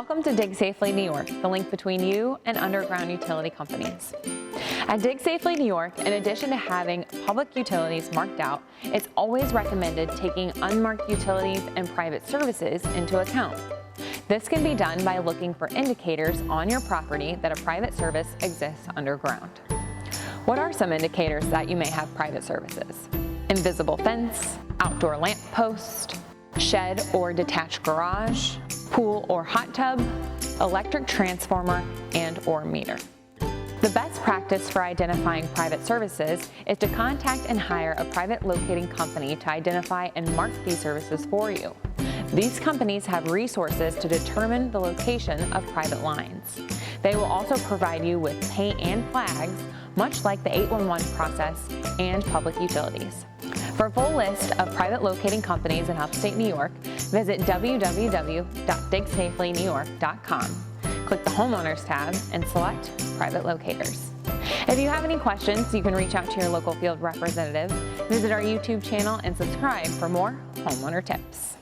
Welcome to Dig Safely New York, the link between you and underground utility companies. At Dig Safely New York, in addition to having public utilities marked out, it's always recommended taking unmarked utilities and private services into account. This can be done by looking for indicators on your property that a private service exists underground. What are some indicators that you may have private services? Invisible fence, outdoor lamp post, shed or detached garage, pool or hot tub, electric transformer, and/or meter. The best practice for identifying private services is to contact and hire a private locating company to identify and mark these services for you. These companies have resources to determine the location of private lines. They will also provide you with paint and flags, much like the 811 process and public utilities. For a full list of private locating companies in upstate New York, visit www.digsafelynewyork.com. Click the Homeowners tab and select Private Locators. If you have any questions, you can reach out to your local field representative, visit our YouTube channel, and subscribe for more homeowner tips.